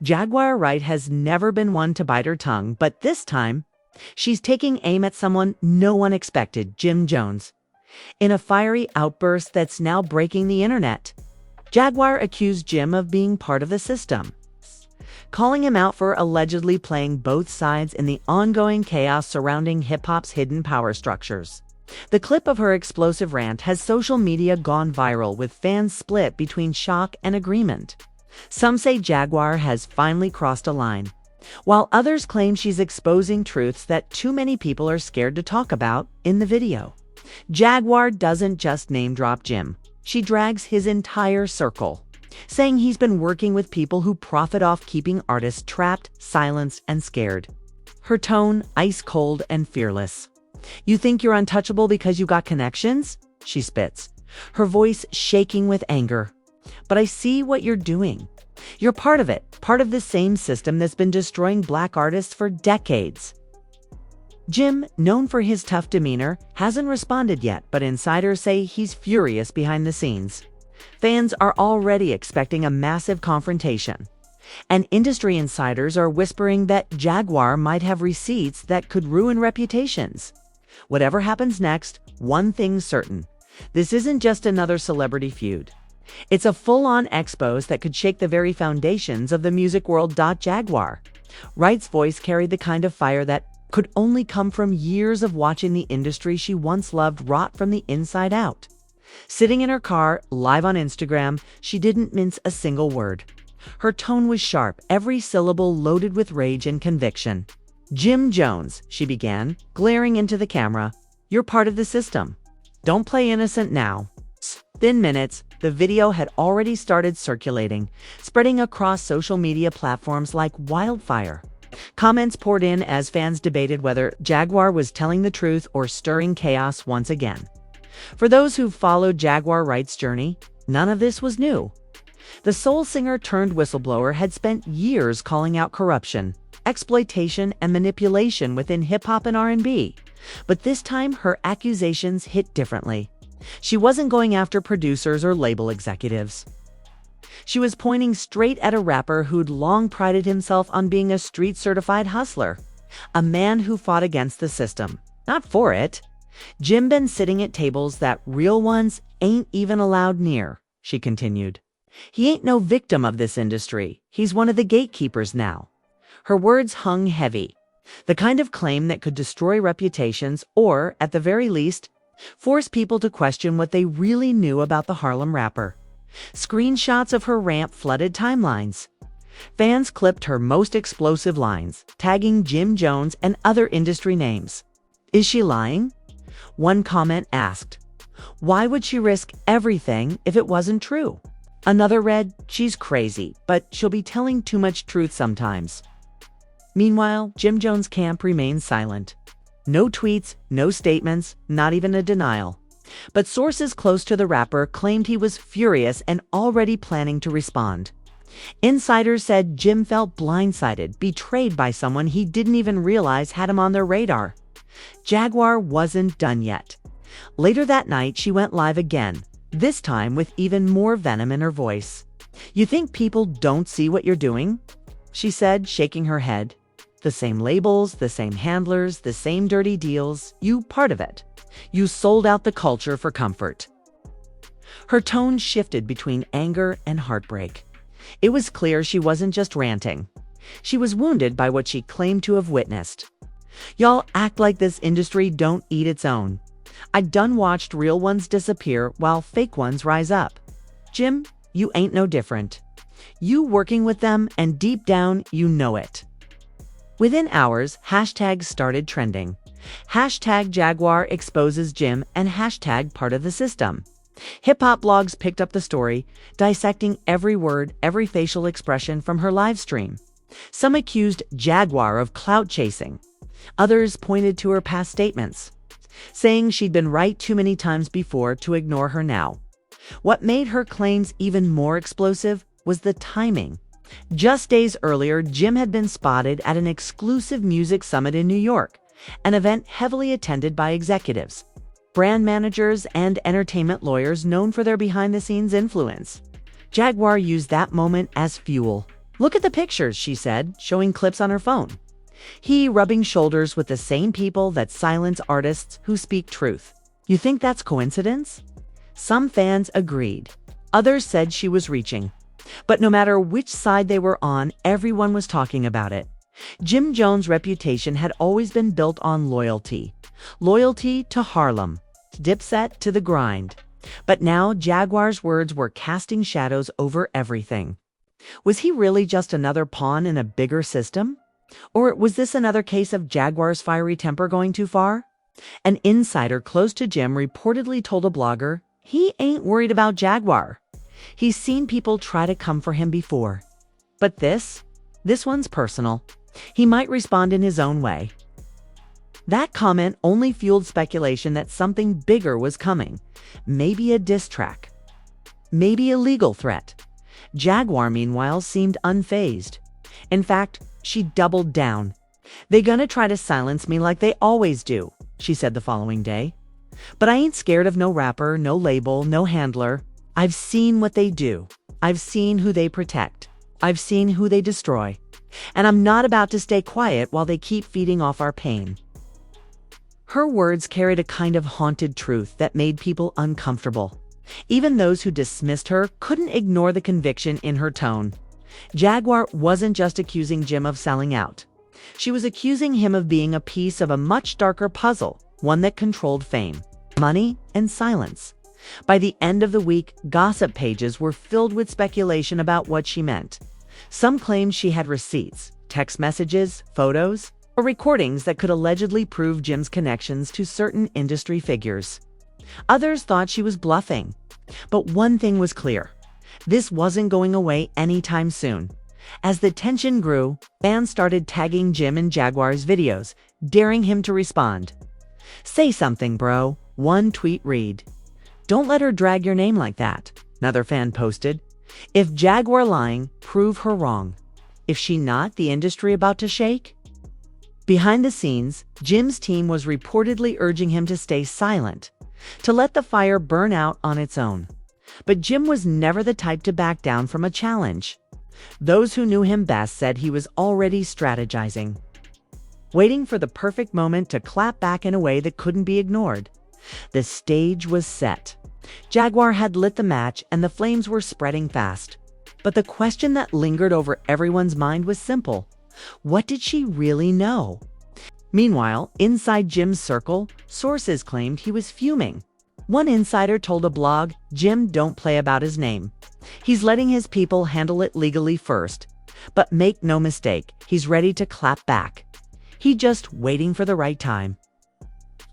Jaguar Wright has never been one to bite her tongue, but this time, she's taking aim at someone no one expected, Jim Jones. In a fiery outburst that's now breaking the internet, Jaguar accused Jim of being part of the system, calling him out for allegedly playing both sides in the ongoing chaos surrounding hip-hop's hidden power structures. The clip of her explosive rant has social media gone viral, with fans split between shock and agreement. Some say Jaguar has finally crossed a line, while others claim she's exposing truths that too many people are scared to talk about in the video. Jaguar doesn't just name-drop Jim. She drags his entire circle, saying he's been working with people who profit off keeping artists trapped, silenced, and scared. Her tone, ice-cold and fearless. "You think you're untouchable because you got connections?" she spits, her voice shaking with anger. "But I see what you're doing. You're part of it, part of the same system that's been destroying Black artists for decades." Jim, known for his tough demeanor, hasn't responded yet, but insiders say he's furious behind the scenes. Fans are already expecting a massive confrontation, and industry insiders are whispering that Jaguar might have receipts that could ruin reputations. Whatever happens next, one thing's certain: this isn't just another celebrity feud. It's a full-on expose that could shake the very foundations of the music world. Jaguar Wright's voice carried the kind of fire that could only come from years of watching the industry she once loved rot from the inside out. Sitting in her car, live on Instagram, she didn't mince a single word. Her tone was sharp, every syllable loaded with rage and conviction. "Jim Jones," she began, glaring into the camera, "you're part of the system. Don't play innocent now." Within minutes, the video had already started circulating, spreading across social media platforms like wildfire. Comments poured in as fans debated whether Jaguar was telling the truth or stirring chaos once again. For those who've followed Jaguar Wright's journey, none of this was new. The soul singer turned whistleblower had spent years calling out corruption, exploitation, and manipulation within hip-hop and R&B. But this time, her accusations hit differently. She wasn't going after producers or label executives. She was pointing straight at a rapper who'd long prided himself on being a street-certified hustler, a man who fought against the system, not for it. "Jim been sitting at tables that real ones ain't even allowed near," she continued. "He ain't no victim of this industry. He's one of the gatekeepers now." Her words hung heavy, the kind of claim that could destroy reputations or, at the very least, force people to question what they really knew about the Harlem rapper. Screenshots of her rant flooded timelines. Fans clipped her most explosive lines, tagging Jim Jones and other industry names. "Is she lying?" one comment asked. "Why would she risk everything if it wasn't true?" Another read, "She's crazy, but she'll be telling too much truth sometimes." Meanwhile, Jim Jones' camp remains silent. No tweets, no statements, not even a denial. But sources close to the rapper claimed he was furious and already planning to respond. Insiders said Jim felt blindsided, betrayed by someone he didn't even realize had him on their radar. Jaguar wasn't done yet. Later that night, she went live again, this time with even more venom in her voice. "You think people don't see what you're doing?" she said, shaking her head. "The same labels, the same handlers, the same dirty deals. You part of it. You sold out the culture for comfort." Her tone shifted between anger and heartbreak. It was clear she wasn't just ranting. She was wounded by what she claimed to have witnessed. "Y'all act like this industry don't eat its own. I done watched real ones disappear while fake ones rise up. Jim, you ain't no different. You working with them, and deep down, you know it." Within hours, hashtags started trending. Hashtag Jaguar exposes Jim and hashtag part of the system. Hip-hop blogs picked up the story, dissecting every word, every facial expression from her live stream. Some accused Jaguar of clout chasing. Others pointed to her past statements, saying she'd been right too many times before to ignore her now. What made her claims even more explosive was the timing. Just days earlier, Jim had been spotted at an exclusive music summit in New York, an event heavily attended by executives, brand managers, and entertainment lawyers known for their behind-the-scenes influence. Jaguar used that moment as fuel. "Look at the pictures," she said, showing clips on her phone. He rubbing shoulders with the same people that silence artists who speak truth. You think that's coincidence? Some fans agreed. Others said she was reaching. But no matter which side they were on, everyone was talking about it. Jim Jones' reputation had always been built on loyalty. Loyalty to Harlem, Dipset to the grind. But now Jaguar's words were casting shadows over everything. Was he really just another pawn in a bigger system? Or was this another case of Jaguar's fiery temper going too far? An insider close to Jim reportedly told a blogger he ain't worried about Jaguar. He's seen people try to come for him before. But this one's personal. He might respond in his own way. That comment only fueled speculation that something bigger was coming. Maybe a diss track. Maybe a legal threat. Jaguar, meanwhile, seemed unfazed. In fact, she doubled down. "They gonna try to silence me like they always do," she said the following day. "But I ain't scared of no rapper, no label, no handler. I've seen what they do. I've seen who they protect. I've seen who they destroy. And I'm not about to stay quiet while they keep feeding off our pain." Her words carried a kind of haunted truth that made people uncomfortable. Even those who dismissed her couldn't ignore the conviction in her tone. Jaguar wasn't just accusing Jim of selling out. She was accusing him of being a piece of a much darker puzzle, one that controlled fame, money, and silence. By the end of the week, gossip pages were filled with speculation about what she meant. Some claimed she had receipts, text messages, photos, or recordings that could allegedly prove Jim's connections to certain industry figures. Others thought she was bluffing. But one thing was clear. This wasn't going away anytime soon. As the tension grew, fans started tagging Jim in Jaguar's videos, daring him to respond. "Say something, bro," one tweet read. "Don't let her drag your name like that," another fan posted. "If Jaguar lying, prove her wrong. If she not, the industry about to shake?" Behind the scenes, Jim's team was reportedly urging him to stay silent, to let the fire burn out on its own. But Jim was never the type to back down from a challenge. Those who knew him best said he was already strategizing, waiting for the perfect moment to clap back in a way that couldn't be ignored. The stage was set. Jaguar had lit the match and the flames were spreading fast. But the question that lingered over everyone's mind was simple. What did she really know? Meanwhile, inside Jim's circle, sources claimed he was fuming. One insider told a blog, "Jim don't play about his name. He's letting his people handle it legally first. But make no mistake, he's ready to clap back. He's just waiting for the right time."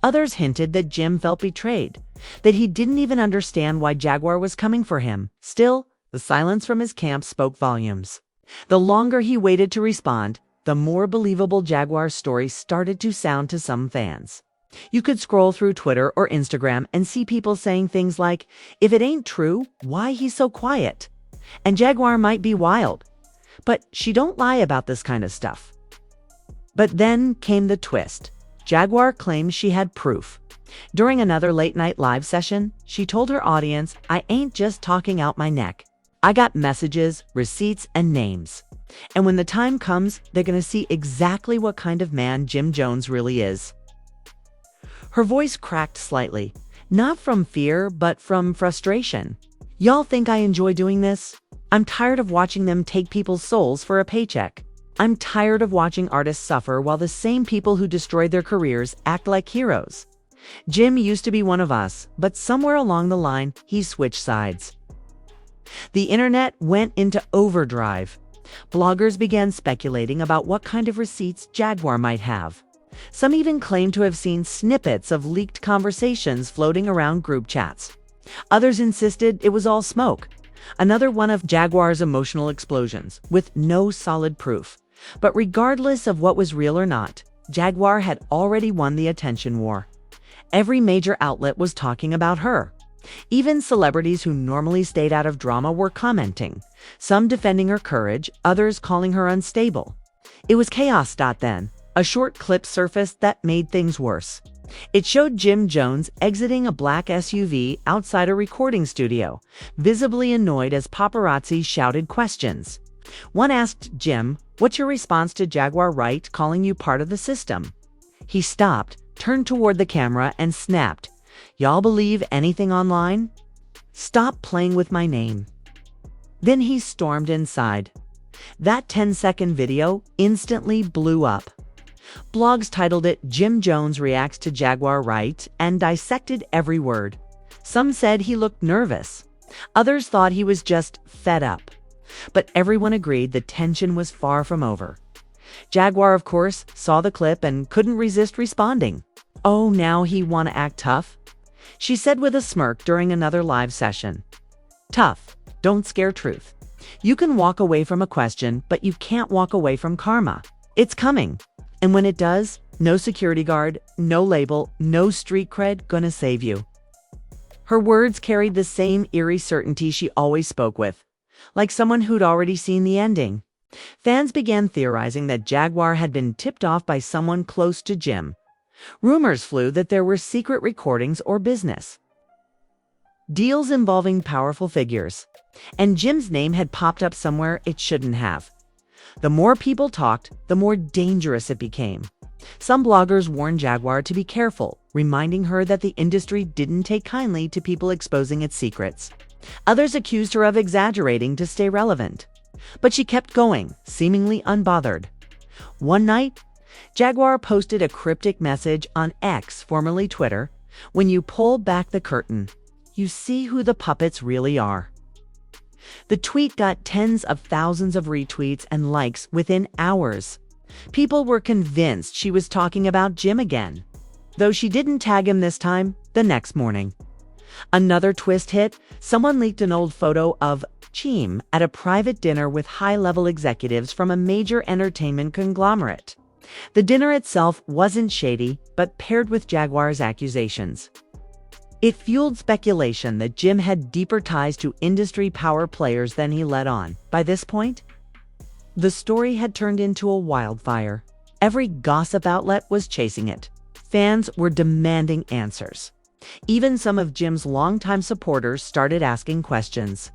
Others hinted that Jim felt betrayed, that he didn't even understand why Jaguar was coming for him. Still, the silence from his camp spoke volumes. The longer he waited to respond, the more believable Jaguar's story started to sound to some fans. You could scroll through Twitter or Instagram and see people saying things like, "If it ain't true, why he's so quiet? And Jaguar might be wild. But she don't lie about this kind of stuff." But then came the twist. Jaguar claimed she had proof. During another late-night live session, she told her audience, "I ain't just talking out my neck. I got messages, receipts, and names. And when the time comes, they're gonna see exactly what kind of man Jim Jones really is." Her voice cracked slightly, not from fear, but from frustration. "Y'all think I enjoy doing this? I'm tired of watching them take people's souls for a paycheck. I'm tired of watching artists suffer while the same people who destroyed their careers act like heroes. Jim used to be one of us, but somewhere along the line, he switched sides." The internet went into overdrive. Bloggers began speculating about what kind of receipts Jaguar might have. Some even claimed to have seen snippets of leaked conversations floating around group chats. Others insisted it was all smoke. Another one of Jaguar's emotional explosions, with no solid proof. But regardless of what was real or not, Jaguar had already won the attention war. Every major outlet was talking about her. Even celebrities who normally stayed out of drama were commenting, some defending her courage, others calling her unstable. It was chaos. Then, a short clip surfaced that made things worse. It showed Jim Jones exiting a black SUV outside a recording studio, visibly annoyed as paparazzi shouted questions. One asked Jim, "What's your response to Jaguar Wright calling you part of the system?" He stopped, turned toward the camera, and snapped, "Y'all believe anything online? Stop playing with my name." Then he stormed inside. That 10-second video instantly blew up. Blogs titled it "Jim Jones Reacts to Jaguar Wright" and dissected every word. Some said he looked nervous. Others thought he was just fed up. But everyone agreed the tension was far from over. Jaguar, of course, saw the clip and couldn't resist responding. "Oh, now he wanna act tough?" she said with a smirk during another live session. Tough, don't scare truth. You can walk away from a question, but you can't walk away from karma. It's coming. And when it does, no security guard, no label, no street cred gonna save you. Her words carried the same eerie certainty she always spoke with, like someone who'd already seen the ending. Fans began theorizing that Jaguar had been tipped off by someone close to Jim. Rumors flew that there were secret recordings or business deals involving powerful figures, and Jim's name had popped up somewhere it shouldn't have. The more people talked, the more dangerous it became. Some bloggers warned Jaguar to be careful, reminding her that the industry didn't take kindly to people exposing its secrets. Others accused her of exaggerating to stay relevant. But she kept going, seemingly unbothered. One night, Jaguar posted a cryptic message on X, formerly Twitter, "When you pull back the curtain, you see who the puppets really are." The tweet got tens of thousands of retweets and likes within hours. People were convinced she was talking about Jim again, though she didn't tag him this time. The next morning, another twist hit. Someone leaked an old photo of Jim at a private dinner with high-level executives from a major entertainment conglomerate. The dinner itself wasn't shady, but paired with Jaguar's accusations, it fueled speculation that Jim had deeper ties to industry power players than he let on. By this point, the story had turned into a wildfire. Every gossip outlet was chasing it. Fans were demanding answers. Even some of Jim's longtime supporters started asking questions.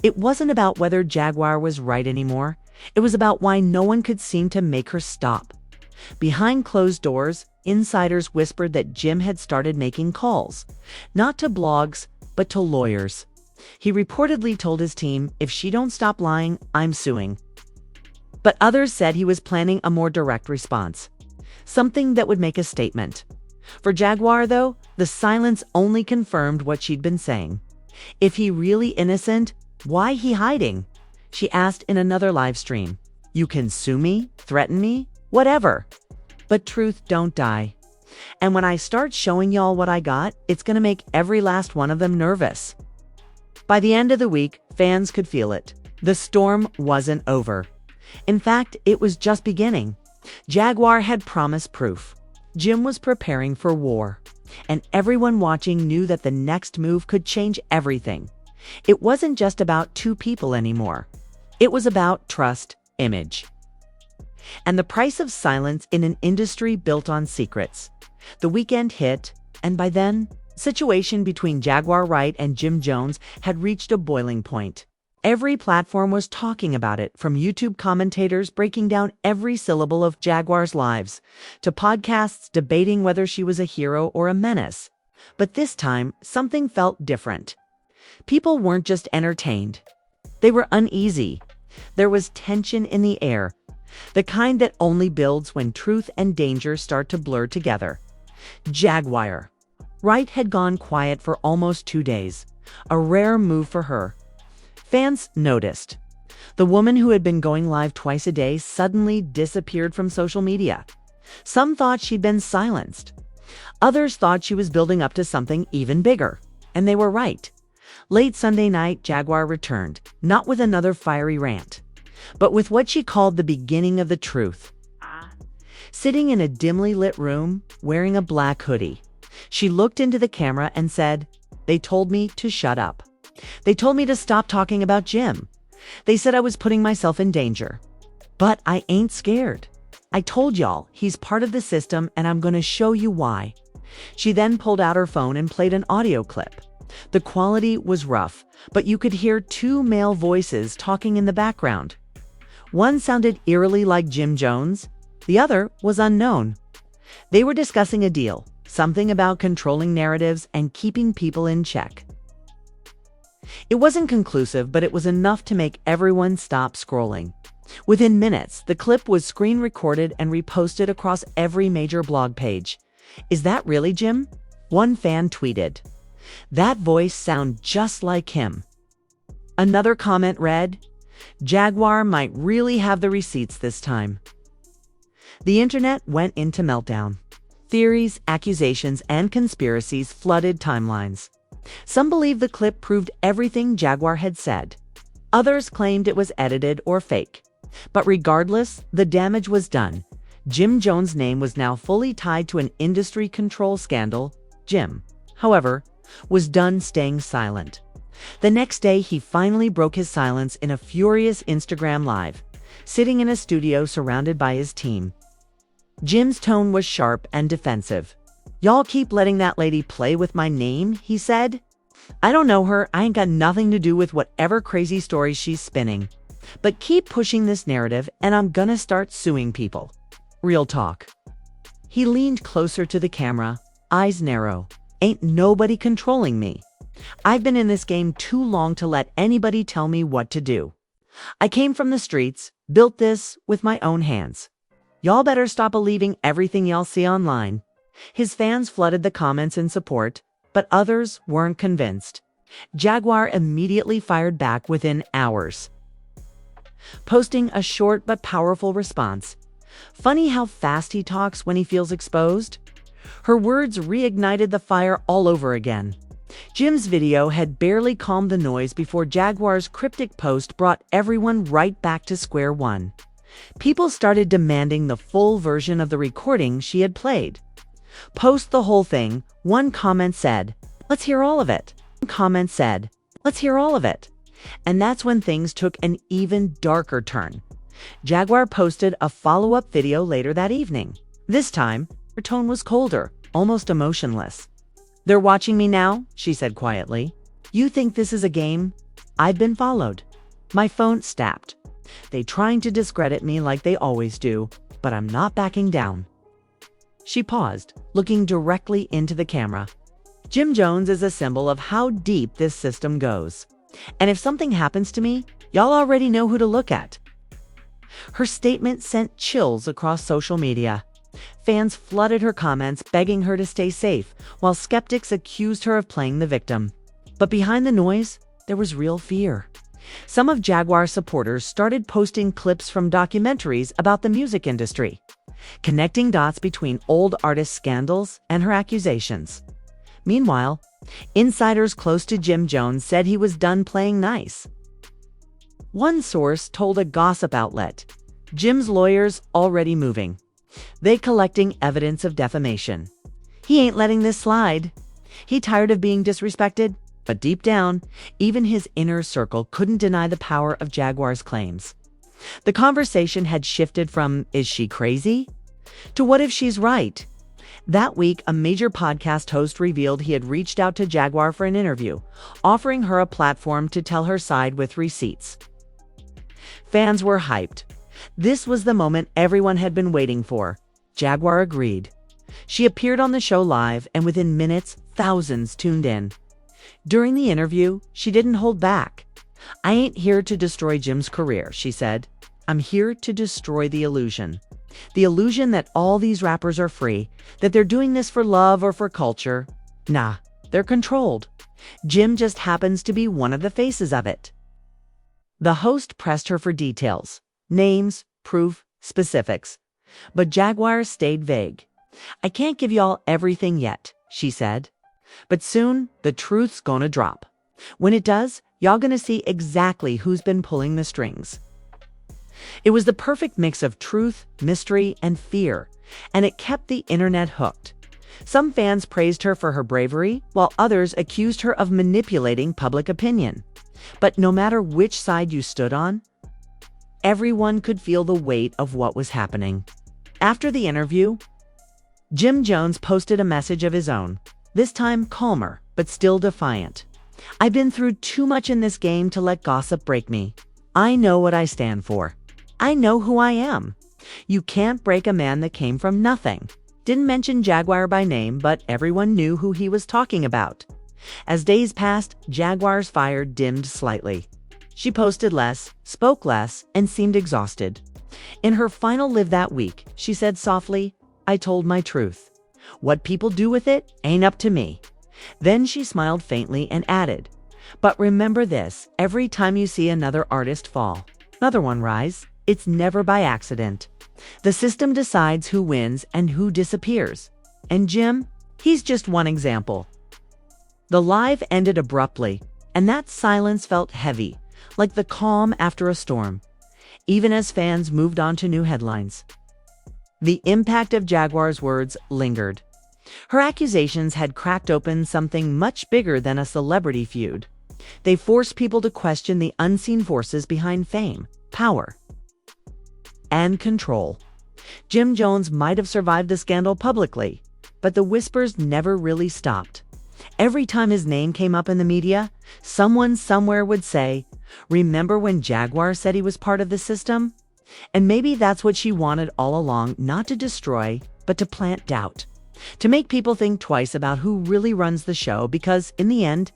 It wasn't about whether Jaguar was right anymore. It was about why no one could seem to make her stop. Behind closed doors, insiders whispered that Jim had started making calls, not to blogs, but to lawyers. He reportedly told his team, "If she don't stop lying, I'm suing." But others said he was planning a more direct response, something that would make a statement. For Jaguar, though, the silence only confirmed what she'd been saying. If he really innocent, why he hiding? She asked in another live stream. "You can sue me, threaten me, whatever. But truth don't die. And when I start showing y'all what I got, it's gonna make every last one of them nervous." By the end of the week, fans could feel it. The storm wasn't over. In fact, it was just beginning. Jaguar had promised proof. Jim was preparing for war. And everyone watching knew that the next move could change everything. It wasn't just about two people anymore. It was about trust, image, and the price of silence in an industry built on secrets. The weekend hit, and by then, the situation between Jaguar Wright and Jim Jones had reached a boiling point. Every platform was talking about it, from YouTube commentators breaking down every syllable of Jaguar's lives, to podcasts debating whether she was a hero or a menace. But this time, something felt different. People weren't just entertained. They were uneasy. There was tension in the air, the kind that only builds when truth and danger start to blur together. Jaguar Wright had gone quiet for almost 2 days, a rare move for her. Fans noticed. The woman who had been going live twice a day suddenly disappeared from social media. Some thought she'd been silenced. Others thought she was building up to something even bigger. And they were right. Late Sunday night, Jaguar returned, not with another fiery rant, but with what she called the beginning of the truth. Sitting in a dimly lit room, wearing a black hoodie, she looked into the camera and said, "They told me to shut up. They told me to stop talking about Jim. They said I was putting myself in danger. But I ain't scared. I told y'all he's part of the system, and I'm going to show you why." She then pulled out her phone and played an audio clip. The quality was rough, but you could hear 2 male voices talking in the background. One sounded eerily like Jim Jones, the other was unknown. They were discussing a deal, something about controlling narratives and keeping people in check. It wasn't conclusive, but it was enough to make everyone stop scrolling. Within minutes, the clip was screen recorded and reposted across every major blog page. "Is that really Jim?" one fan tweeted. "That voice sounds just like him." Another comment read, "Jaguar might really have the receipts this time." The internet went into meltdown. Theories, accusations, and conspiracies flooded timelines. Some believed the clip proved everything Jaguar had said. Others claimed it was edited or fake. But regardless, the damage was done. Jim Jones' name was now fully tied to an industry control scandal. Jim, however, was done staying silent. The next day, he finally broke his silence in a furious Instagram Live, sitting in a studio surrounded by his team. Jim's tone was sharp and defensive. "Y'all keep letting that lady play with my name," he said. "I don't know her. I ain't got nothing to do with whatever crazy stories she's spinning. But keep pushing this narrative and I'm gonna start suing people." Real talk. He leaned closer to the camera, eyes narrow. "Ain't nobody controlling me. I've been in this game too long to let anybody tell me what to do. I came from the streets, built this with my own hands. Y'all better stop believing everything y'all see online." His fans flooded the comments in support, but others weren't convinced. Jaguar immediately fired back within hours, posting a short but powerful response. "Funny how fast he talks when he feels exposed." Her words reignited the fire all over again. Jim's video had barely calmed the noise before Jaguar's cryptic post brought everyone right back to square one. People started demanding the full version of the recording she had played. "Post the whole thing," one comment said. "Let's hear all of it." One comment said, "Let's hear all of it." And that's when things took an even darker turn. Jaguar posted a follow-up video later that evening. This time, her tone was colder, almost emotionless. "They're watching me now," she said quietly. "You think this is a game? I've been followed. My phone tapped. They trying to discredit me like they always do, but I'm not backing down." She paused, looking directly into the camera. "Jim Jones is a symbol of how deep this system goes. And if something happens to me, y'all already know who to look at." Her statement sent chills across social media. Fans flooded her comments, begging her to stay safe, while skeptics accused her of playing the victim. But behind the noise, there was real fear. Some of Jaguar's supporters started posting clips from documentaries about the music industry, connecting dots between old artist scandals and her accusations. Meanwhile, insiders close to Jim Jones said he was done playing nice. One source told a gossip outlet, "Jim's lawyers already moving. They collecting evidence of defamation. He ain't letting this slide. He tired of being disrespected." But deep down, even his inner circle couldn't deny the power of Jaguar's claims. The conversation had shifted from "is she crazy?" to "what if she's right?" That week, a major podcast host revealed he had reached out to Jaguar for an interview, offering her a platform to tell her side with receipts. Fans were hyped. This was the moment everyone had been waiting for. Jaguar agreed. She appeared on the show live, and within minutes, thousands tuned in. During the interview, she didn't hold back. "I ain't here to destroy Jim's career," she said. "I'm here to destroy the illusion. The illusion that all these rappers are free, that they're doing this for love or for culture. Nah, they're controlled. Jim just happens to be one of the faces of it." The host pressed her for details, names, proof, specifics. But Jaguar stayed vague. "I can't give y'all everything yet," she said. "But soon, the truth's gonna drop. When it does, y'all gonna see exactly who's been pulling the strings." It was the perfect mix of truth, mystery, and fear, and it kept the internet hooked. Some fans praised her for her bravery, while others accused her of manipulating public opinion. But no matter which side you stood on, everyone could feel the weight of what was happening. After the interview, Jim Jones posted a message of his own, this time calmer, but still defiant. "I've been through too much in this game to let gossip break me. I know what I stand for." I know who I am. You can't break a man that came from nothing. Didn't mention Jaguar by name, but everyone knew who he was talking about. As days passed, Jaguar's fire dimmed slightly. She posted less, spoke less, and seemed exhausted. In her final live that week, she said softly, "I told my truth. What people do with it ain't up to me." Then she smiled faintly and added, "But remember this, every time you see another artist fall, another one rise, it's never by accident. The system decides who wins and who disappears. And Jim, he's just one example." The live ended abruptly, and that silence felt heavy, like the calm after a storm, even as fans moved on to new headlines. The impact of Jaguar's words lingered. Her accusations had cracked open something much bigger than a celebrity feud. They forced people to question the unseen forces behind fame, power, and control. Jim Jones might have survived the scandal publicly, but the whispers never really stopped. Every time his name came up in the media, someone somewhere would say, "Remember when Jaguar said he was part of the system?" And maybe that's what she wanted all along, not to destroy, but to plant doubt. To make people think twice about who really runs the show, because in the end,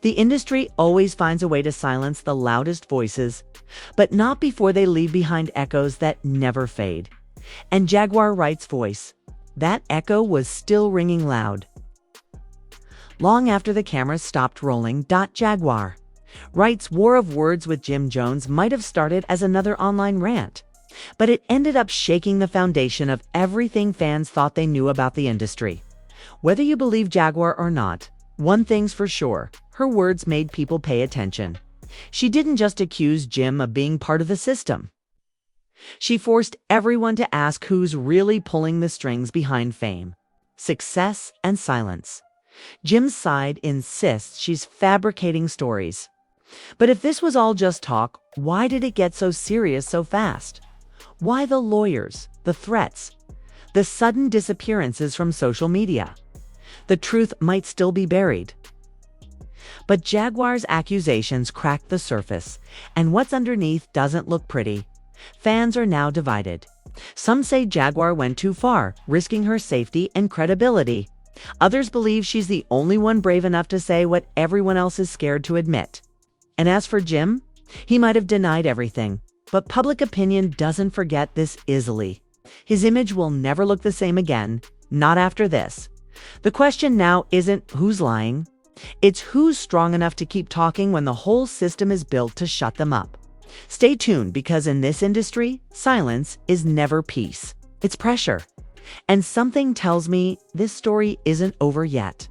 the industry always finds a way to silence the loudest voices, but not before they leave behind echoes that never fade. And Jaguar Wright's voice, that echo was still ringing loud. Long after the cameras stopped rolling, Jaguar Wright's war of words with Jim Jones might have started as another online rant, but it ended up shaking the foundation of everything fans thought they knew about the industry. Whether you believe Jaguar or not, one thing's for sure, her words made people pay attention. She didn't just accuse Jim of being part of the system. She forced everyone to ask who's really pulling the strings behind fame, success, and silence. Jim's side insists she's fabricating stories. But if this was all just talk, why did it get so serious so fast? Why the lawyers, the threats, the sudden disappearances from social media? The truth might still be buried. But Jaguar's accusations cracked the surface, and what's underneath doesn't look pretty. Fans are now divided. Some say Jaguar went too far, risking her safety and credibility. Others believe she's the only one brave enough to say what everyone else is scared to admit. And as for Jim, he might have denied everything, but public opinion doesn't forget this easily. His image will never look the same again, not after this. The question now isn't who's lying, it's who's strong enough to keep talking when the whole system is built to shut them up. Stay tuned, because in this industry, silence is never peace. It's pressure. And something tells me this story isn't over yet.